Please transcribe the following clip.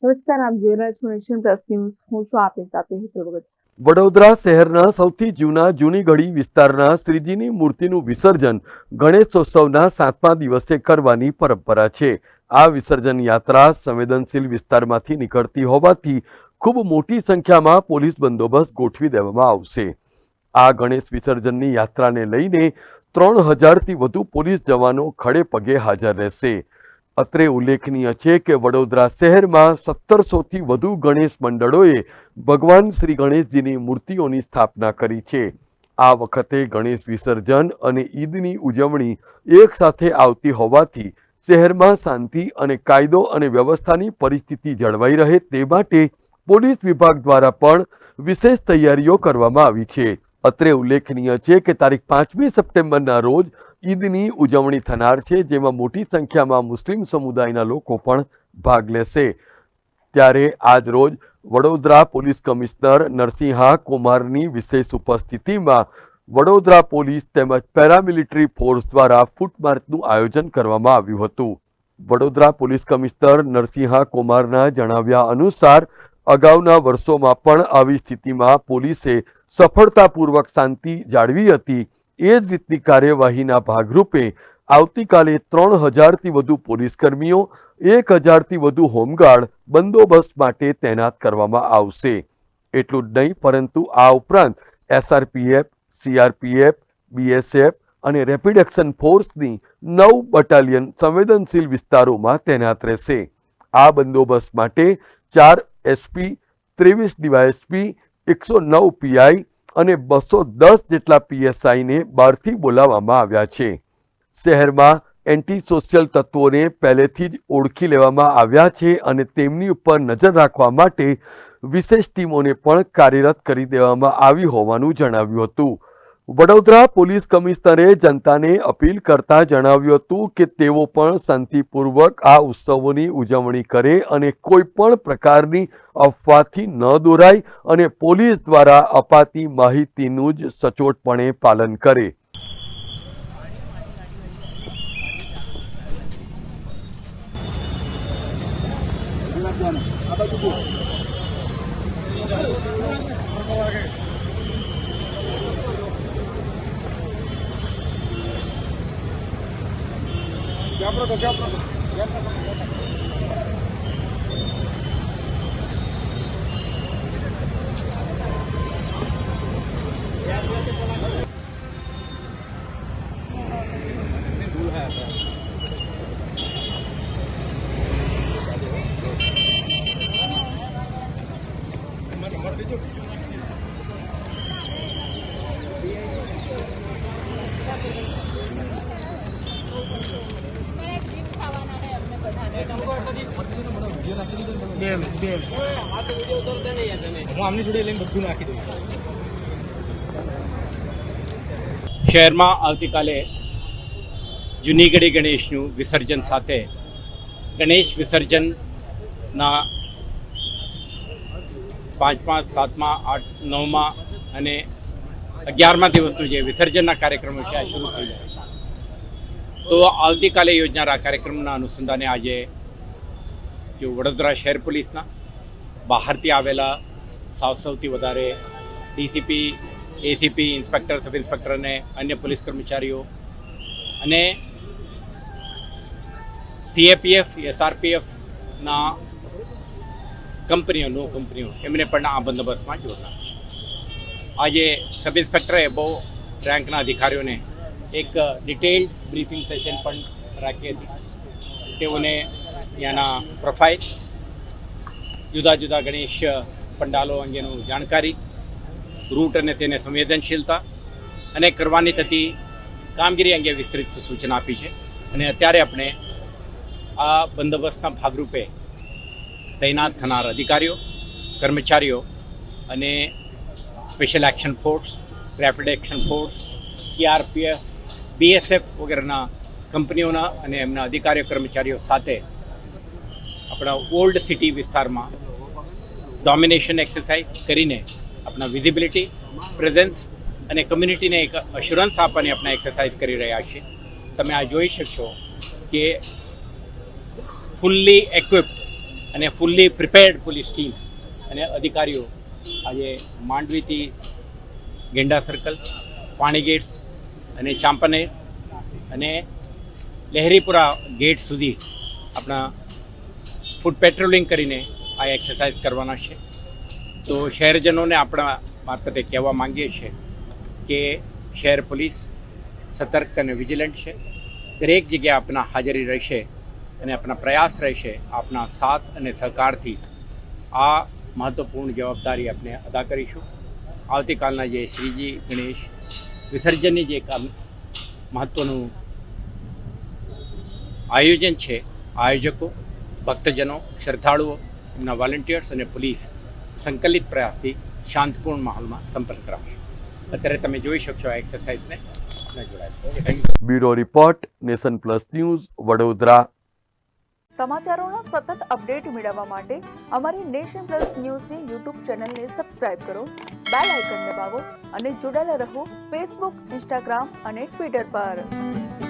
નમસ્કાર, આપ જોઈ રહ્યા છો નેશન પ્લસ ન્યૂઝ. હું છું આપની સાથે હેતલ ભગત. વડોદરા શહેરના સૌથી જૂની ગળી વિસ્તારના શ્રીજીની મૂર્તિનું વિસર્જન ગણેશોત્સવના 7મા દિવસે કરવાની પરંપરા છે. આ વિસર્જન યાત્રા સંવેદનશીલ વિસ્તારમાંથી નીકળતી હોવાથી ખૂબ મોટી સંખ્યામાં પોલીસ બંદોબસ્ત ગોઠવી દેવામાં આવશે. આ ગણેશ વિસર્જનની યાત્રાને લઈને 3000થી વધુ પોલીસ જવાનો ખડે પગે હાજર રહેશે. અત્રે ઉલ્લેખનીય છે કે વડોદરા શહેરમાં 1700થી વધુ ગણેશ મંડળોએ ભગવાન શ્રી ગણેશજીની મૂર્તિઓની સ્થાપના કરી છે. આ વખતે ગણેશ વિસર્જન અને ઈદની ઉજવણી એક સાથે આવતી હોવાથી શહેરમાં શાંતિ અને કાયદો અને વ્યવસ્થાની પરિસ્થિતિ જળવાઈ રહે તે માટે પોલીસ વિભાગ દ્વારા પણ વિશેષ તૈયારીઓ કરવામાં આવી છે. અત્રે ઉલ્લેખનીય છે કે તારીખ 5મી સપ્ટેમ્બરના રોજ ઈદની ઉજવણી થનાર છે, જેમાં મોટી સંખ્યામાં મુસ્લિમ સમુદાયના લોકો પણ ભાગ લેશે. ત્યારે આજ રોજ વડોદરા પોલીસ કમિશનર નરસિંહા કુમારની વિશેષ ઉપસ્થિતિમાં વડોદરા પોલીસ તેમજ પેરામિલિટરી ફોર્સ દ્વારા ફૂટમાર્ચનું આયોજન કરવામાં આવ્યું હતું. વડોદરા પોલીસ કમિશનર નરસિંહા કુમારના જણાવ્યા અનુસાર અગાઉના વર્ષોમાં પણ આવી સ્થિતિમાં પોલીસે સફળતાપૂર્વક શાંતિ જાળવી હતી. એ જ રીતની કાર્યવાહીના ભાગરૂપે આવતીકાલે 3000થી વધુ પોલીસકર્મીઓ, 1000થી વધુ હોમગાર્ડ બંદોબસ્ત માટે તૈનાત કરવામાં આવશે. એટલું જ નહીં, પરંતુ આ ઉપરાંત SRPF, CRPF, BSF અને રેપિડ એક્શન ફોર્સની 9 બટાલિયન સંવેદનશીલ વિસ્તારોમાં તૈનાત રહેશે. આ બંદોબસ્ત માટે 4 SP, 23 DYSP, 109 PI અને 210 જેટલા PSIને બહારથી બોલાવવામાં આવ્યા છે. શહેરમાં એન્ટી સોશિયલ તત્વોને પહેલેથી જ ઓળખી લેવામાં આવ્યા છે અને તેમની ઉપર નજર રાખવા માટે વિશેષ ટીમોને પણ કાર્યરત કરી દેવામાં આવી હોવાનું જણાવ્યું હતું. વડોદરા પોલીસ કમિશનરે જનતાને અપીલ કરતા જણાવ્યું હતું કે તેઓ પણ શાંતિપૂર્વક આ ઉત્સવોની ઉજવણી કરે અને કોઈ પણ પ્રકારની અફવાથી ન દોરાય અને પોલીસ દ્વારા અપાતી માહિતીનું જ સચોટપણે પાલન કરે. શહેરમાં આવતીકાલે જૂની ગળી ગણેશનું વિસર્જન સાથે ગણેશ વિસર્જનના 5મા, 7મા, 8, 9મા અને 11મા દિવસનું જે વિસર્જનના કાર્યક્રમો છે આ શરૂ થઈ જાય છે. તો આવતીકાલે યોજનાર આ કાર્યક્રમના અનુસંધાને આજે જો વડોદરા શહેર પોલીસના બહારથી આવેલા સૌથી વધારે DCP, ACP, inspector, sub inspector અને અન્ય પોલીસ કર્મચારીઓ અને CAPF, SRPFના કંપનીઓ એમને પણ આ બંદોબસ્તમાં જોડના છે. આજે સબ ઇન્સ્પેક્ટરે બહુ રેન્કના અધિકારીઓને એક ડિટેલ્ડ બ્રીફિંગ સેશન પણ રાખી હતી. તેઓને ત્યાંના પ્રોફાઇલ, જુદા જુદા ગણેશ પંડાલો અંગેનું જાણકારી, રૂટ અને તેને સંવેદનશીલતા અને કરવાની થતી કામગીરી અંગે વિસ્તૃત સૂચના આપી છે. અને અત્યારે આપણે આ બંદોબસ્તના ભાગરૂપે તૈનાત થનાર અધિકારીઓ, કર્મચારીઓ અને special action force, rapid action force, CRPF, BSF વગેરેના કંપનીઓના અને એમના અધિકારીઓ, કર્મચારીઓ સાથે આપણા ઓલ્ડ સિટી વિસ્તારમાં ડોમિનેશન એક્સરસાઇઝ કરીને આપણા વિઝિબિલિટી, પ્રેઝન્સ અને કમ્યુનિટીને એક અશ્યોરન્સ આપવાની આપણે એક્સરસાઇઝ કરી રહ્યા છીએ. તમે આ જોઈ શકશો કે ફૂલ્લી equipped અને ફૂલ્લી પ્રિપેર્ડ પોલીસ ટીમ અને અધિકારીઓ આજે માંડવીથી ગેંડા સર્કલ, પાણી ગેટ્સ અને ચાંપને અને લહેરીપુરા ગેટ સુધી આપણા ફૂટ પેટ્રોલિંગ કરીને આ એક્સરસાઇઝ કરવાના છે. તો શહેરજનોને આપણા મારફતે કહેવા માંગીએ છીએ કે શહેર પોલીસ સતર્ક અને વિજિલન્ટ છે. દરેક જગ્યાએ આપણા હાજરી રહેશે અને આપણા પ્રયાસ રહેશે આપણા સાથ અને સહકારથી આ મહત્ત્વપૂર્ણ જવાબદારી આપણે અદા કરીશું. આવતીકાલના જે શ્રીજી ગણેશ વિસર્જનની જે મહત્ત્વનું આયોજન છે, આયોજકો, ભક્તજનો, શ્રદ્ધાળુઓ, એમના વોલેન્ટિયર્સ અને પોલીસ સંકલિત પ્રયાસથી શાંતિપૂર્ણ માહોલમાં સંપન્ન કરાવશે. અત્યારે તમે જોઈ શકશો આ એક્સરસાઇઝને. Bureau report, nation plus news, Vadodara. સમાચારોના સતત અપડેટ મેળવવા માટે અમારી નેશન પ્લસ ન્યૂઝની યુટ્યુબ ચેનલને સબસ્ક્રાઇબ કરો, બેલ આઇકન દબાવો અને જોડાયેલા રહો ફેસબુક, ઇન્સ્ટાગ્રામ અને ટ્વિટર પર.